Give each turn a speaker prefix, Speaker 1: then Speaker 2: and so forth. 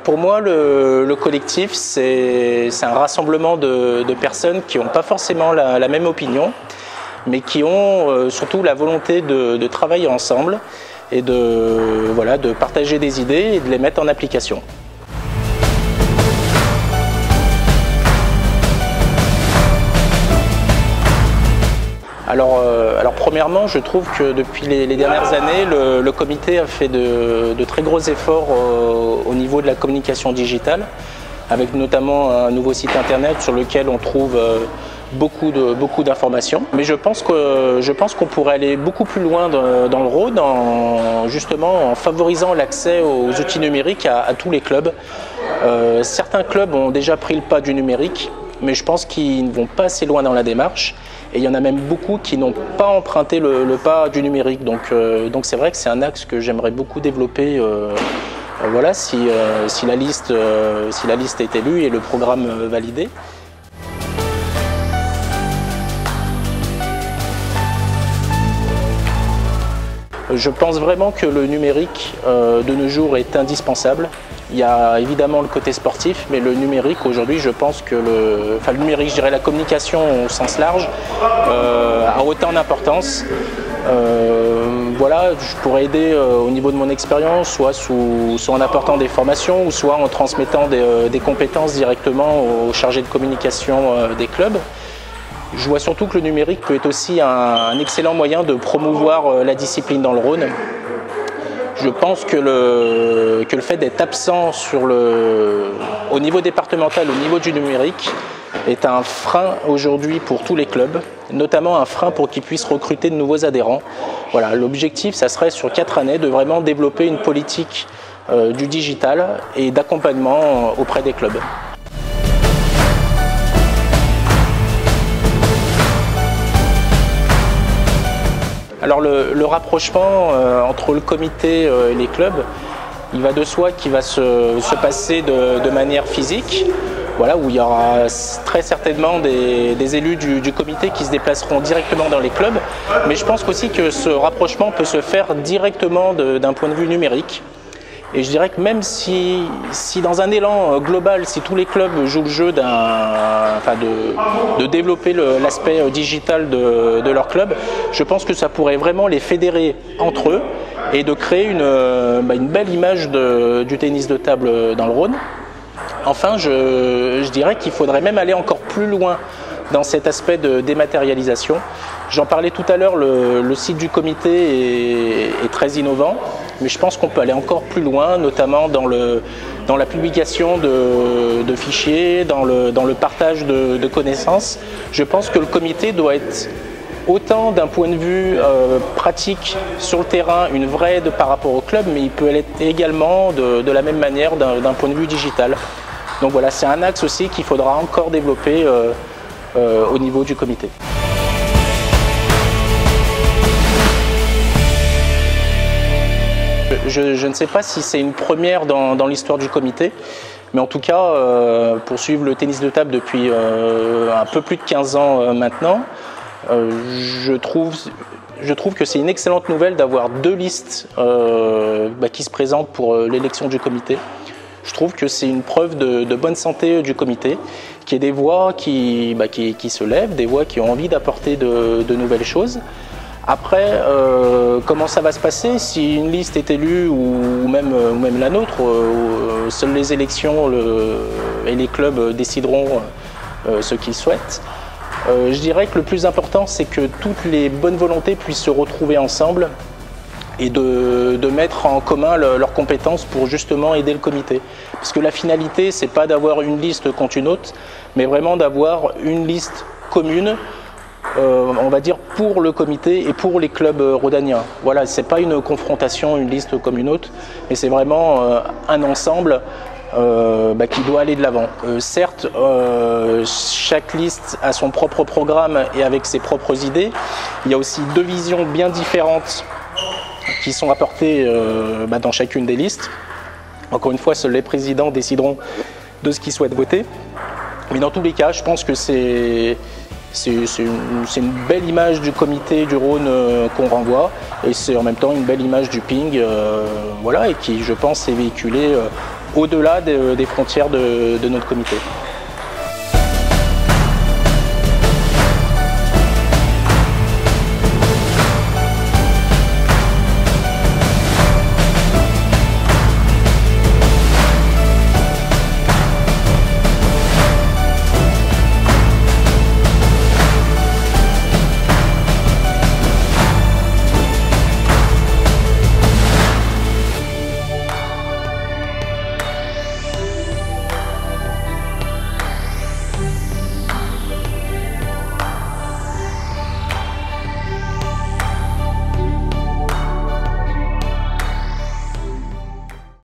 Speaker 1: Pour moi, le collectif, c'est un rassemblement de personnes qui n'ont pas forcément la même opinion, mais qui ont surtout la volonté de travailler ensemble et de partager des idées et de les mettre en application. Alors premièrement, je trouve que depuis les dernières années, le comité a fait de très gros efforts au niveau de la communication digitale, avec notamment un nouveau site internet sur lequel on trouve beaucoup d'informations. Mais je pense qu'on pourrait aller beaucoup plus loin dans le Rhône, justement en favorisant l'accès aux outils numériques à tous les clubs. Certains clubs ont déjà pris le pas du numérique, mais je pense qu'ils ne vont pas assez loin dans la démarche. Et il y en a même beaucoup qui n'ont pas emprunté le pas du numérique. Donc c'est vrai que c'est un axe que j'aimerais beaucoup développer voilà, si la liste est élue et le programme validé. Je pense vraiment que le numérique de nos jours est indispensable. Il y a évidemment le côté sportif, mais le numérique aujourd'hui, je pense que le numérique, je dirais la communication au sens large, a autant d'importance. Voilà, je pourrais aider au niveau de mon expérience, soit en apportant des formations, ou soit en transmettant des compétences directement aux chargés de communication des clubs. Je vois surtout que le numérique peut être aussi un excellent moyen de promouvoir la discipline dans le Rhône. Je pense que le fait d'être absent au niveau départemental, au niveau du numérique, est un frein aujourd'hui pour tous les clubs, notamment un frein pour qu'ils puissent recruter de nouveaux adhérents. Voilà, l'objectif, ça serait sur 4 années de vraiment développer une politique du digital et d'accompagnement auprès des clubs. Alors le rapprochement entre le comité et les clubs, il va de soi qu'il va se passer de manière physique, voilà, où il y aura très certainement des élus du comité qui se déplaceront directement dans les clubs, mais je pense aussi que ce rapprochement peut se faire directement d'un point de vue numérique. Et je dirais que même si dans un élan global, si tous les clubs jouent le jeu de développer l'aspect digital de leur club, je pense que ça pourrait vraiment les fédérer entre eux et de créer une belle image du tennis de table dans le Rhône. Enfin, je dirais qu'il faudrait même aller encore plus loin dans cet aspect de dématérialisation. J'en parlais tout à l'heure, le site du comité est très innovant, mais je pense qu'on peut aller encore plus loin, notamment dans la publication de fichiers, dans le partage de connaissances. Je pense que le comité doit être autant d'un point de vue pratique sur le terrain, une vraie aide par rapport au club, mais il peut l'être également de la même manière d'un point de vue digital. Donc voilà, c'est un axe aussi qu'il faudra encore développer au niveau du comité. Je ne sais pas si c'est une première dans l'histoire du comité, mais en tout cas, pour suivre le tennis de table depuis un peu plus de 15 ans maintenant, je trouve que c'est une excellente nouvelle d'avoir 2 listes qui se présentent pour l'élection du comité. Je trouve que c'est une preuve de bonne santé du comité, qu'il y ait des voix qui se lèvent, des voix qui ont envie d'apporter de nouvelles choses. Après, comment ça va se passer si une liste est élue ou même la nôtre, seules les élections et les clubs décideront ce qu'ils souhaitent. Je dirais que le plus important, c'est que toutes les bonnes volontés puissent se retrouver ensemble et de mettre en commun leurs compétences pour justement aider le comité. Parce que la finalité, c'est pas d'avoir une liste contre une autre, mais vraiment d'avoir une liste commune, on va dire pour le comité et pour les clubs rhodaniens. Voilà, c'est pas une confrontation, une liste comme une autre, mais c'est vraiment un ensemble qui doit aller de l'avant. Certes, chaque liste a son propre programme et avec ses propres idées. Il y a aussi 2 visions bien différentes qui sont apportées dans chacune des listes. Encore une fois, seuls les présidents décideront de ce qu'ils souhaitent voter. Mais dans tous les cas, je pense que c'est une belle image du comité du Rhône qu'on renvoie, et c'est en même temps une belle image du ping, voilà, et qui, je pense, est véhiculée au-delà des frontières de notre comité.